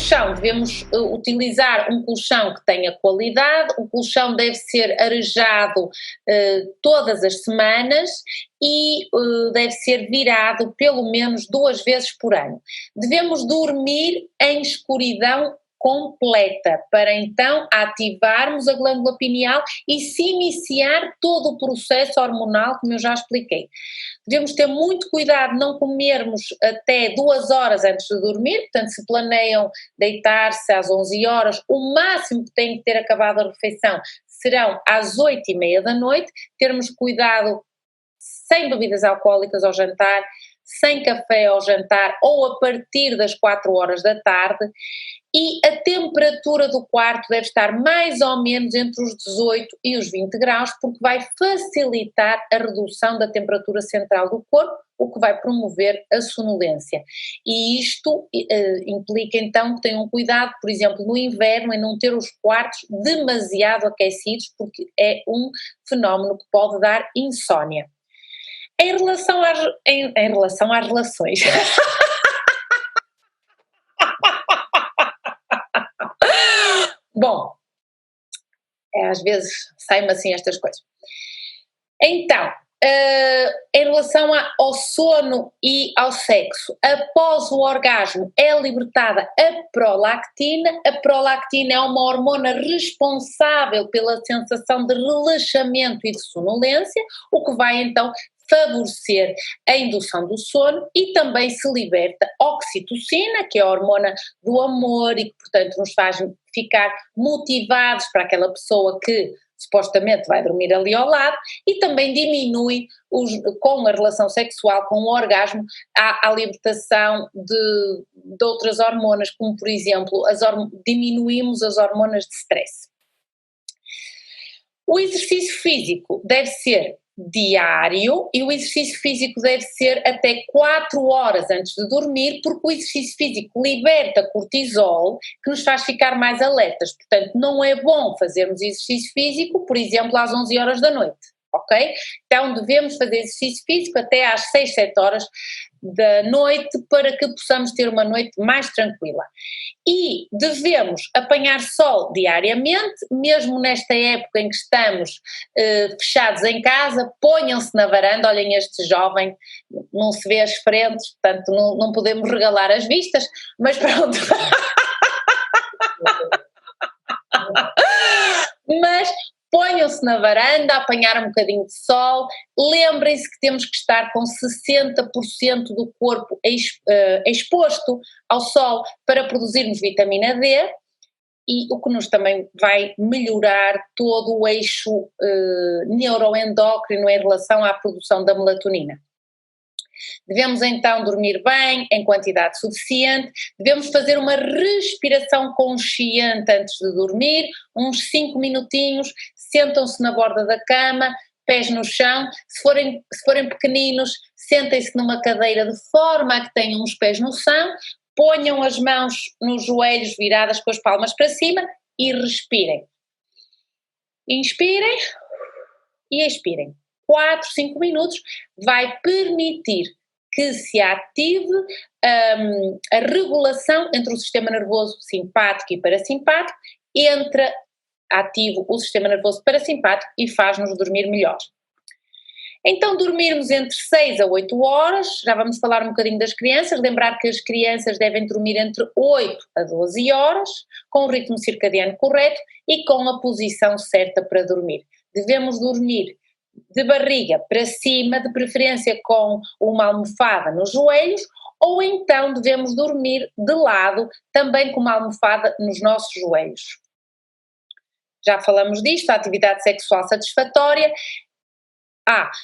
colchão, devemos utilizar um colchão que tenha qualidade, o colchão deve ser arejado todas as semanas e deve ser virado pelo menos 2 vezes por ano. Devemos dormir em escuridão completa, para então ativarmos a glândula pineal e se iniciar todo o processo hormonal, como eu já expliquei. Devemos ter muito cuidado de não comermos até 2 horas antes de dormir, portanto se planeiam deitar-se às 11 horas, o máximo que tem que ter acabado a refeição serão às 8h30 da noite, termos cuidado sem bebidas alcoólicas ao jantar, sem café ao jantar ou a partir das 4 horas da tarde, e a temperatura do quarto deve estar mais ou menos entre os 18 e os 20 graus, porque vai facilitar a redução da temperatura central do corpo, o que vai promover a sonolência. E isto implica então que tenham cuidado, por exemplo, no inverno, em não ter os quartos demasiado aquecidos, porque é um fenómeno que pode dar insónia. Em relação às relações. Bom, às vezes saem-me assim estas coisas. Então, em relação ao sono e ao sexo, após o orgasmo é libertada a prolactina. A prolactina é uma hormona responsável pela sensação de relaxamento e de sonolência, o que vai então favorecer a indução do sono, e também se liberta oxitocina, que é a hormona do amor e que, portanto, nos faz ficar motivados para aquela pessoa que supostamente vai dormir ali ao lado, e também diminui, com a relação sexual, com o orgasmo, a libertação de outras hormonas, como por exemplo, diminuímos as hormonas de stress. O exercício físico deve ser diário e o exercício físico deve ser até 4 horas antes de dormir, porque o exercício físico liberta cortisol, que nos faz ficar mais alertas. Portanto, não é bom fazermos exercício físico, por exemplo, às 11 horas da noite, ok? Então devemos fazer exercício físico até às 6, 7 horas da noite, para que possamos ter uma noite mais tranquila. E devemos apanhar sol diariamente, mesmo nesta época em que estamos fechados em casa, ponham-se na varanda. Olhem, este jovem não se vê as frentes, portanto não podemos regalar as vistas, mas pronto. Mas ponham-se na varanda, apanhar um bocadinho de sol. Lembrem-se que temos que estar com 60% do corpo exposto ao sol para produzirmos vitamina D, e o que nos também vai melhorar todo o eixo neuroendócrino em relação à produção da melatonina. Devemos então dormir bem, em quantidade suficiente, devemos fazer uma respiração consciente antes de dormir, uns 5 minutinhos, sentam-se na borda da cama, pés no chão, se forem pequeninos, sentem-se numa cadeira de forma a que tenham os pés no chão, ponham as mãos nos joelhos viradas com as palmas para cima e respirem. Inspirem e expirem. 4, 5 minutos vai permitir que se ative a regulação entre o sistema nervoso simpático e parasimpático, entra ativo o sistema nervoso parasimpático e faz-nos dormir melhor. Então dormirmos entre 6 a 8 horas, já vamos falar um bocadinho das crianças, lembrar que as crianças devem dormir entre 8 a 12 horas, com o ritmo circadiano correto e com a posição certa para dormir. Devemos dormir de barriga para cima, de preferência com uma almofada nos joelhos, ou então devemos dormir de lado, também com uma almofada nos nossos joelhos. Já falamos disto, a atividade sexual satisfatória.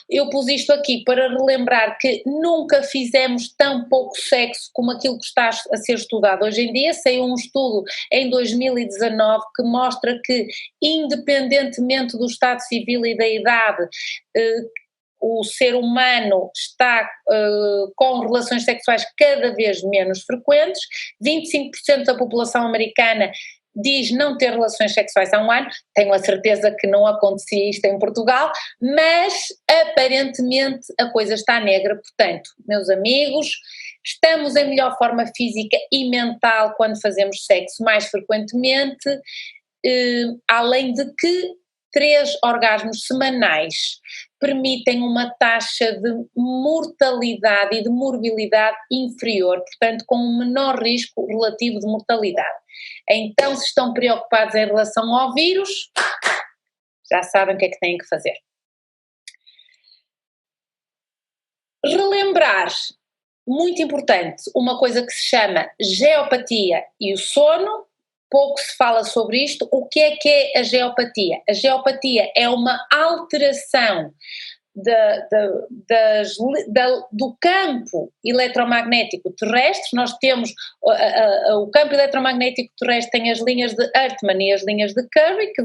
Eu pus isto aqui para relembrar que nunca fizemos tão pouco sexo como aquilo que está a ser estudado hoje em dia. Saiu um estudo em 2019 que mostra que, independentemente do estado civil e da idade, o ser humano está com relações sexuais cada vez menos frequentes. 25% da população americana diz não ter relações sexuais há um ano, tenho a certeza que não acontecia isto em Portugal, mas aparentemente a coisa está negra, portanto, meus amigos, estamos em melhor forma física e mental quando fazemos sexo mais frequentemente, além de que 3 orgasmos semanais permitem uma taxa de mortalidade e de morbilidade inferior, portanto com um menor risco relativo de mortalidade. Então, se estão preocupados em relação ao vírus, já sabem o que é que têm que fazer. Relembrar, muito importante, uma coisa que se chama geopatia e o sono. Pouco se fala sobre isto. O que é a geopatia? A geopatia é uma alteração do campo eletromagnético terrestre. Nós temos o campo eletromagnético terrestre, tem as linhas de Hartmann e as linhas de Curry, que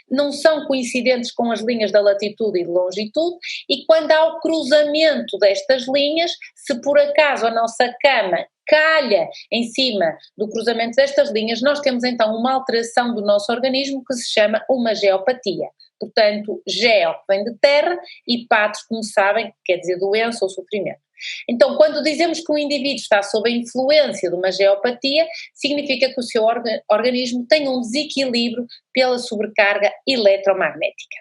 não são coincidentes com as linhas da latitude e de longitude, e quando há o cruzamento destas linhas, se por acaso a nossa cama calha em cima do cruzamento destas linhas, nós temos então uma alteração do nosso organismo que se chama uma geopatia. Portanto, geo vem de terra e patos, como sabem, quer dizer doença ou sofrimento. Então, quando dizemos que um indivíduo está sob a influência de uma geopatia, significa que o seu organismo tem um desequilíbrio pela sobrecarga eletromagnética.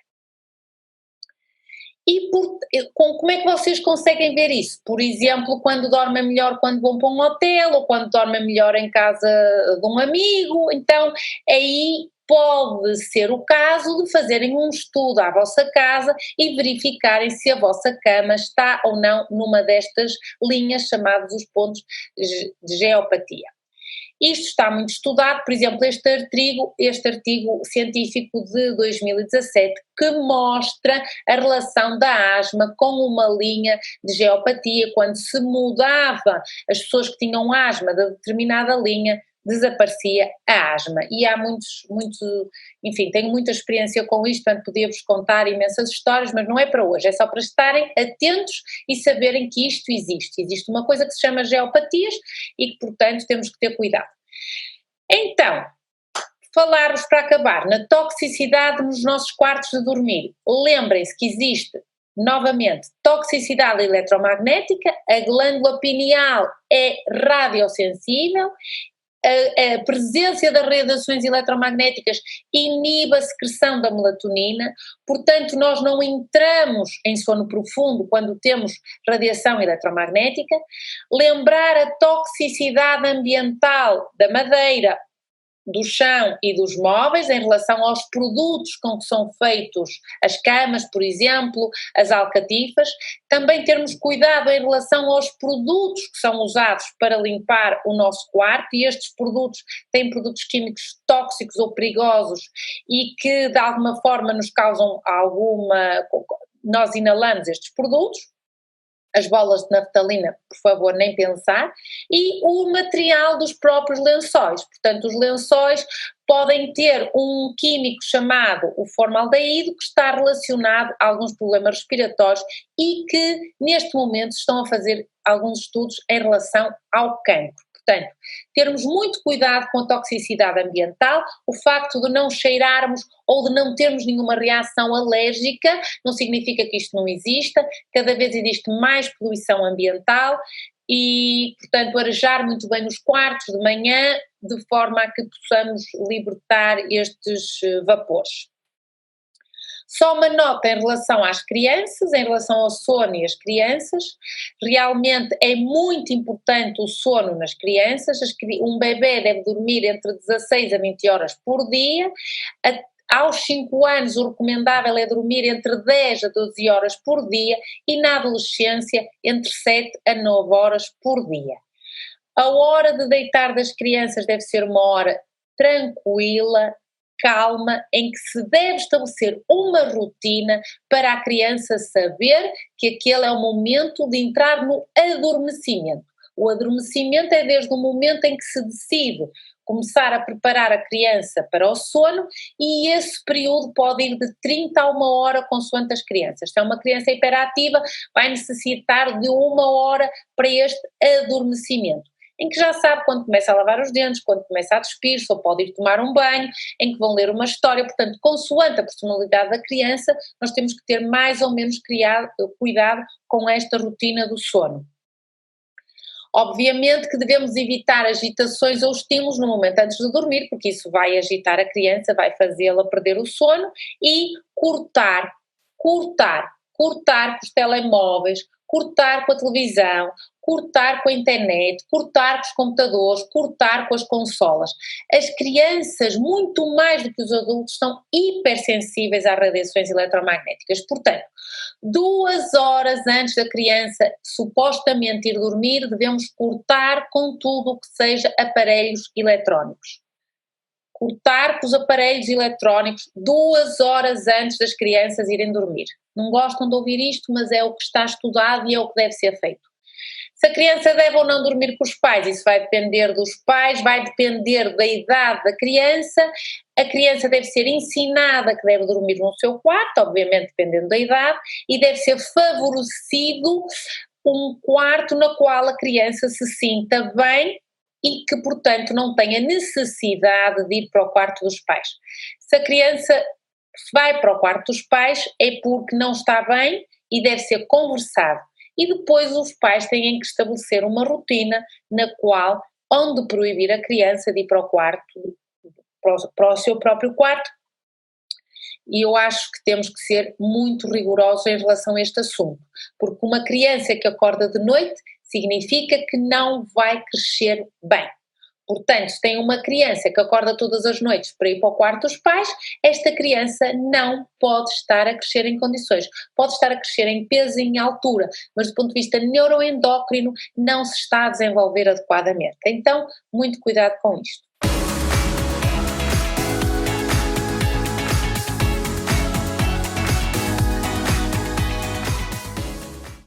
E como é que vocês conseguem ver isso? Por exemplo, quando dormem melhor quando vão para um hotel, ou quando dormem melhor em casa de um amigo. Então aí pode ser o caso de fazerem um estudo à vossa casa e verificarem se a vossa cama está ou não numa destas linhas chamadas os pontos de geopatia. Isto está muito estudado, por exemplo, este artigo científico de 2017 que mostra a relação da asma com uma linha de geopatia. Quando se mudava as pessoas que tinham asma de determinada linha, desaparecia a asma. E há enfim, tenho muita experiência com isto, portanto podia-vos contar imensas histórias, mas não é para hoje, é só para estarem atentos e saberem que isto existe. Existe uma coisa que se chama geopatias e que, portanto, temos que ter cuidado. Então, falar-vos para acabar na toxicidade nos nossos quartos de dormir. Lembrem-se que existe, novamente, toxicidade eletromagnética, a glândula pineal é radiosensível, a presença das radiações eletromagnéticas inibe a secreção da melatonina, portanto nós não entramos em sono profundo quando temos radiação eletromagnética. Lembrar a toxicidade ambiental da madeira, do chão e dos móveis em relação aos produtos com que são feitos as camas, por exemplo, as alcatifas. Também termos cuidado em relação aos produtos que são usados para limpar o nosso quarto, e estes produtos têm produtos químicos tóxicos ou perigosos e que de alguma forma nos causam nós inalamos estes produtos. As bolas de naftalina, por favor, nem pensar, e o material dos próprios lençóis. Portanto, os lençóis podem ter um químico chamado o formaldeído, que está relacionado a alguns problemas respiratórios e que, neste momento, estão a fazer alguns estudos em relação ao cancro. Portanto, termos muito cuidado com a toxicidade ambiental. O facto de não cheirarmos ou de não termos nenhuma reação alérgica não significa que isto não exista. Cada vez existe mais poluição ambiental e, portanto, arejar muito bem os quartos de manhã de forma a que possamos libertar estes vapores. Só uma nota em relação às crianças, em relação ao sono e as crianças. Realmente é muito importante o sono nas crianças. Um bebê deve dormir entre 16 a 20 horas por dia. Aos 5 anos o recomendável é dormir entre 10 a 12 horas por dia e na adolescência entre 7 a 9 horas por dia. A hora de deitar das crianças deve ser uma hora tranquila, calma, em que se deve estabelecer uma rotina para a criança saber que aquele é o momento de entrar no adormecimento. O adormecimento é desde o momento em que se decide começar a preparar a criança para o sono, e esse período pode ir de 30 a 1 hora consoante as crianças. Se é uma criança hiperativa, vai necessitar de 1 hora para este adormecimento. em que já sabe quando começa a lavar os dentes, quando começa a despir, só pode ir tomar um banho, em que vão ler uma história, portanto, consoante a personalidade da criança, nós temos que ter mais ou menos cuidado com esta rotina do sono. Obviamente que devemos evitar agitações ou estímulos no momento antes de dormir, porque isso vai agitar a criança, vai fazê-la perder o sono, e cortar com os telemóveis, cortar com a televisão, cortar com a internet, cortar com os computadores, cortar com as consolas. As crianças, muito mais do que os adultos, são hipersensíveis às radiações eletromagnéticas. Portanto, 2 horas antes da criança supostamente ir dormir, devemos cortar com tudo o que seja aparelhos eletrónicos. Cortar com os aparelhos eletrónicos 2 horas antes das crianças irem dormir. Não gostam de ouvir isto, mas é o que está estudado e é o que deve ser feito. Se a criança deve ou não dormir com os pais, isso vai depender dos pais, vai depender da idade da criança. A criança deve ser ensinada que deve dormir no seu quarto, obviamente dependendo da idade, e deve ser favorecido um quarto no qual a criança se sinta bem e que, portanto, não tenha necessidade de ir para o quarto dos pais. Se a criança vai para o quarto dos pais é porque não está bem e deve ser conversado. E depois os pais têm que estabelecer uma rotina na qual, onde proibir a criança de ir para o quarto, para o seu próprio quarto. E eu acho que temos que ser muito rigorosos em relação a este assunto, porque uma criança que acorda de noite significa que não vai crescer bem. Portanto, se tem uma criança que acorda todas as noites para ir para o quarto dos pais, esta criança não pode estar a crescer em condições. Pode estar a crescer em peso e em altura, mas do ponto de vista neuroendócrino não se está a desenvolver adequadamente. Então, muito cuidado com isto.